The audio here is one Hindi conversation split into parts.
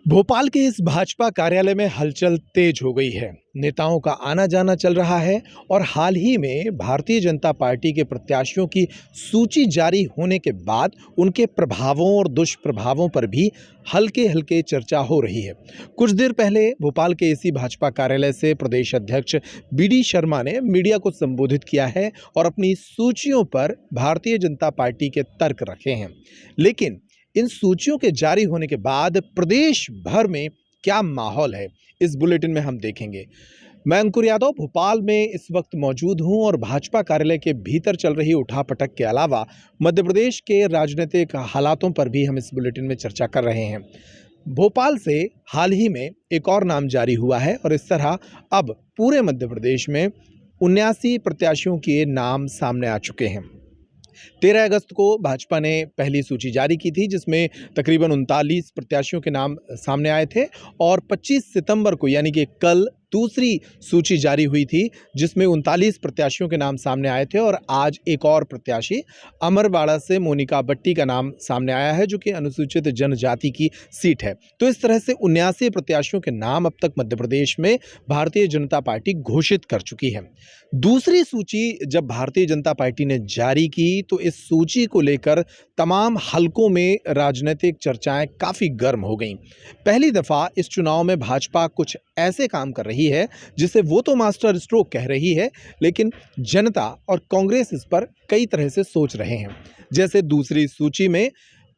भोपाल के इस भाजपा कार्यालय में हलचल तेज हो गई है। नेताओं का आना जाना चल रहा है और हाल ही में भारतीय जनता पार्टी के प्रत्याशियों की सूची जारी होने के बाद उनके प्रभावों और दुष्प्रभावों पर भी हल्के हल्के चर्चा हो रही है। कुछ देर पहले भोपाल के इसी भाजपा कार्यालय से प्रदेश अध्यक्ष बीडी शर्मा ने मीडिया को संबोधित किया है और अपनी सूचियों पर भारतीय जनता पार्टी के तर्क रखे हैं। लेकिन इन सूचियों के जारी होने के बाद प्रदेश भर में क्या माहौल है, इस बुलेटिन में हम देखेंगे। मैं अंकुर यादव भोपाल में इस वक्त मौजूद हूं और भाजपा कार्यालय के भीतर चल रही उठापटक के अलावा मध्य प्रदेश के राजनीतिक हालातों पर भी हम इस बुलेटिन में चर्चा कर रहे हैं। भोपाल से हाल ही में एक और नाम जारी हुआ है और इस तरह अब पूरे मध्य प्रदेश में 79 प्रत्याशियों के नाम सामने आ चुके हैं। 13 अगस्त को भाजपा ने पहली सूची जारी की थी जिसमें तकरीबन 39 प्रत्याशियों के नाम सामने आए थे और 25 सितंबर को यानी कि कल दूसरी सूची जारी हुई थी जिसमें 39 प्रत्याशियों के नाम सामने आए थे और आज एक और प्रत्याशी अमरवाड़ा से मोनिका बट्टी का नाम सामने आया है जो कि अनुसूचित जनजाति की सीट है। तो इस तरह से 79 प्रत्याशियों के नाम अब तक मध्य प्रदेश में भारतीय जनता पार्टी घोषित कर चुकी है। दूसरी सूची जब भारतीय जनता पार्टी ने जारी की तो इस सूची को लेकर तमाम हलकों में राजनीतिक चर्चाएं काफी गर्म हो गईं। पहली दफा इस चुनाव में भाजपा कुछ ऐसे काम कर रही है जिसे वो तो मास्टर स्ट्रोक कह रही है, लेकिन जनता और कांग्रेस इस पर कई तरह से सोच रहे हैं। जैसे दूसरी सूची में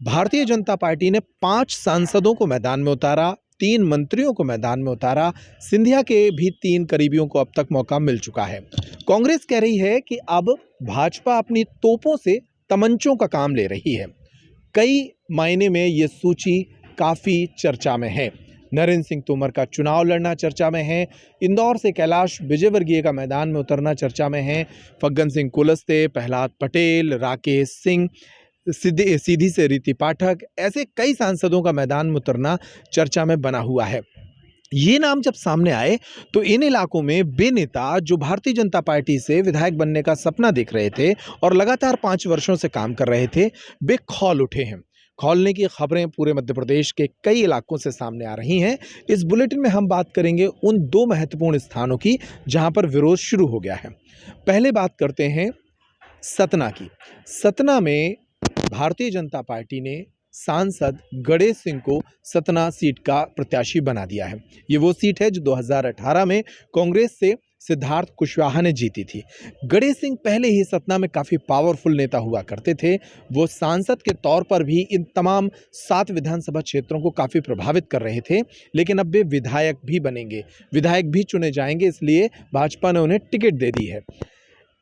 भारतीय जनता पार्टी ने 5 सांसदों को मैदान में उतारा, 3 मंत्रियों को मैदान में उतारा, सिंधिया के भी 3 करीबियों को अब तक मौका मिल चुका है। कांग्रेस कह रही है कि अब भाजपा अपनी तोपों से तमंचों का काम ले रही है। कई मायने में ये सूची काफी चर्चा में है। नरेंद्र सिंह तोमर का चुनाव लड़ना चर्चा में है, इंदौर से कैलाश विजयवर्गीय का मैदान में उतरना चर्चा में है, फग्गन सिंह कुलस्ते, प्रहलाद पटेल, राकेश सिंह, सीधी से रीति पाठक, ऐसे कई सांसदों का मैदान में उतरना चर्चा में बना हुआ है। ये नाम जब सामने आए तो इन इलाकों में वे नेता जो भारतीय जनता पार्टी से विधायक बनने का सपना देख रहे थे और लगातार 5 वर्षों से काम कर रहे थे, वे खौल उठे हैं। खौलने की खबरें पूरे मध्य प्रदेश के कई इलाकों से सामने आ रही हैं। इस बुलेटिन में हम बात करेंगे उन 2 महत्वपूर्ण स्थानों की जहां पर विरोध शुरू हो गया है। पहले बात करते हैं सतना की। सतना में भारतीय जनता पार्टी ने सांसद गणेश सिंह को सतना सीट का प्रत्याशी बना दिया है। ये वो सीट है जो 2018 में कांग्रेस से सिद्धार्थ कुशवाहा ने जीती थी। गणेश सिंह पहले ही सतना में काफ़ी पावरफुल नेता हुआ करते थे। वो सांसद के तौर पर भी इन तमाम 7 विधानसभा क्षेत्रों को काफ़ी प्रभावित कर रहे थे, लेकिन अब वे विधायक भी बनेंगे, विधायक भी चुने जाएंगे, इसलिए भाजपा ने उन्हें टिकट दे दी है।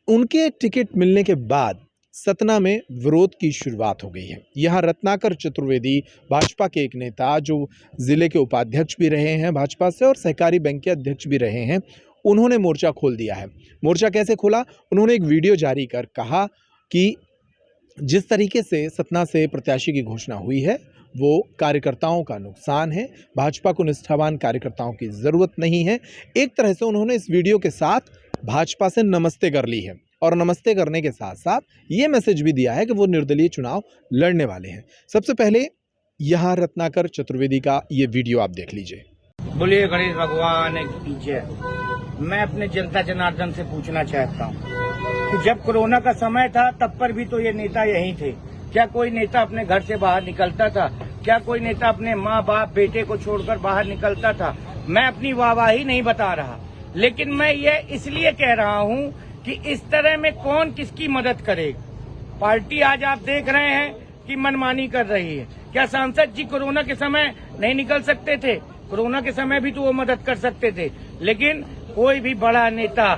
उनके टिकट मिलने के बाद सतना में विरोध की शुरुआत हो गई है। यहाँ रत्नाकर चतुर्वेदी भाजपा के एक नेता जो जिले के उपाध्यक्ष भी रहे हैं भाजपा से और सहकारी बैंक के अध्यक्ष भी रहे हैं, उन्होंने मोर्चा खोल दिया है। मोर्चा कैसे खोला? उन्होंने एक वीडियो जारी कर कहा कि जिस तरीके से सतना से प्रत्याशी की घोषणा हुई है वो कार्यकर्ताओं का नुकसान है, भाजपा को निष्ठावान कार्यकर्ताओं की ज़रूरत नहीं है। एक तरह से उन्होंने इस वीडियो के साथ भाजपा से नमस्ते कर ली है और नमस्ते करने के साथ साथ ये मैसेज भी दिया है कि वो निर्दलीय चुनाव लड़ने वाले हैं। सबसे पहले यहाँ रत्नाकर चतुर्वेदी का ये वीडियो आप देख लीजिए। बोलिए गणेश भगवान की जय। मैं अपने जनता जनार्दन से पूछना चाहता हूँ कि जब कोरोना का समय था तब पर भी तो ये नेता यहीं थे। क्या कोई नेता अपने घर से बाहर निकलता था? क्या कोई नेता अपने माँ बाप बेटे को छोड़कर बाहर निकलता था? मैं अपनी वाहवाही नहीं बता रहा, लेकिन मैं ये इसलिए कह रहा हूँ कि इस तरह में कौन किसकी मदद करेगा। पार्टी आज आप देख रहे हैं कि मनमानी कर रही है। क्या सांसद जी कोरोना के समय नहीं निकल सकते थे? कोरोना के समय भी तो वो मदद कर सकते थे, लेकिन कोई भी बड़ा नेता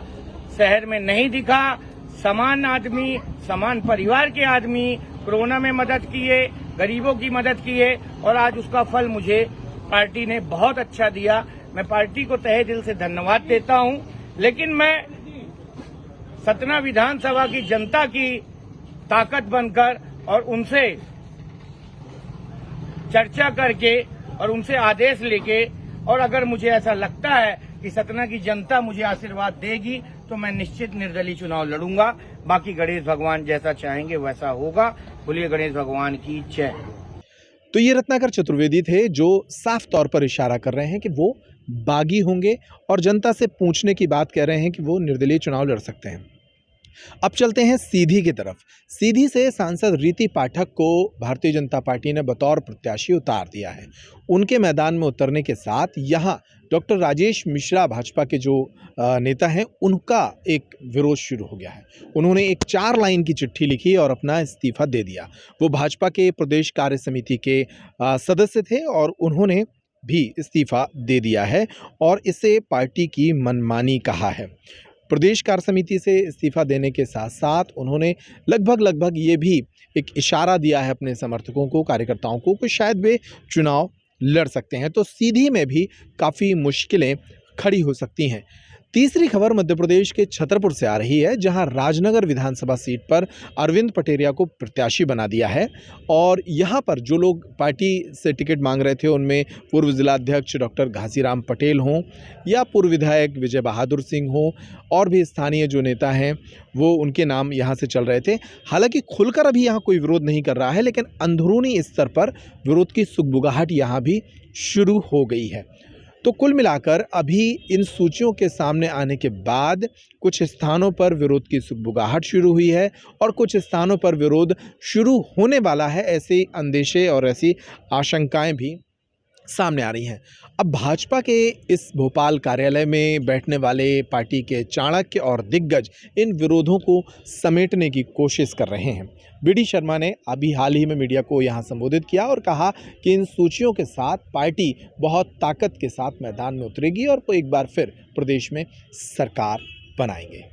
शहर में नहीं दिखा। समान आदमी, समान परिवार के आदमी कोरोना में मदद किए, गरीबों की मदद किए और आज उसका फल मुझे पार्टी ने बहुत अच्छा दिया। मैं पार्टी को तहे दिल से धन्यवाद देता हूं, लेकिन मैं सतना विधानसभा की जनता की ताकत बनकर और उनसे चर्चा करके और उनसे आदेश लेके, और अगर मुझे ऐसा लगता है कि सतना की जनता मुझे आशीर्वाद देगी तो मैं निश्चित निर्दलीय चुनाव लड़ूंगा। बाकी गणेश भगवान जैसा चाहेंगे वैसा होगा। बोलिए गणेश भगवान की जय। तो ये रत्नाकर चतुर्वेदी थे जो साफ तौर पर इशारा कर रहे हैं कि वो बागी होंगे और जनता से पूछने की बात कह रहे हैं कि वो निर्दलीय चुनाव लड़ सकते हैं। अब चलते हैं सीधी की तरफ। सीधी से सांसद रीति पाठक को भारतीय जनता पार्टी ने बतौर प्रत्याशी उतार दिया है। उनके मैदान में उतरने के साथ यहाँ डॉक्टर राजेश मिश्रा भाजपा के जो नेता हैं उनका एक विरोध शुरू हो गया है। उन्होंने एक 4 लाइन की चिट्ठी लिखी और अपना इस्तीफा दे दिया। वो भाजपा के प्रदेश कार्य समिति के सदस्य थे और उन्होंने भी इस्तीफा दे दिया है और इसे पार्टी की मनमानी कहा है। प्रदेश कार्य समिति से इस्तीफा देने के साथ साथ उन्होंने लगभग ये भी एक इशारा दिया है अपने समर्थकों को, कार्यकर्ताओं को, कि शायद वे चुनाव लड़ सकते हैं। तो सीधी में भी काफ़ी मुश्किलें खड़ी हो सकती हैं। तीसरी खबर मध्य प्रदेश के छतरपुर से आ रही है, जहां राजनगर विधानसभा सीट पर अरविंद पटेरिया को प्रत्याशी बना दिया है और यहां पर जो लोग पार्टी से टिकट मांग रहे थे उनमें पूर्व जिलाध्यक्ष डॉक्टर घासीराम पटेल हों या पूर्व विधायक विजय बहादुर सिंह हों और भी स्थानीय जो नेता हैं वो उनके नाम यहां से चल रहे थे। हालांकि खुलकर अभी यहां कोई विरोध नहीं कर रहा है, लेकिन अंदरूनी स्तर पर विरोध की सुगबुगाहट यहां भी शुरू हो गई है। तो कुल मिलाकर अभी इन सूचियों के सामने आने के बाद कुछ स्थानों पर विरोध की सुगबुगाहट शुरू हुई है और कुछ स्थानों पर विरोध शुरू होने वाला है, ऐसे अंदेशे और ऐसी आशंकाएं भी सामने आ रही हैं। अब भाजपा के इस भोपाल कार्यालय में बैठने वाले पार्टी के चाणक्य और दिग्गज इन विरोधों को समेटने की कोशिश कर रहे हैं। बीडी शर्मा ने अभी हाल ही में मीडिया को यहां संबोधित किया और कहा कि इन सूचियों के साथ पार्टी बहुत ताकत के साथ मैदान में उतरेगी और वो एक बार फिर प्रदेश में सरकार बनाएंगे।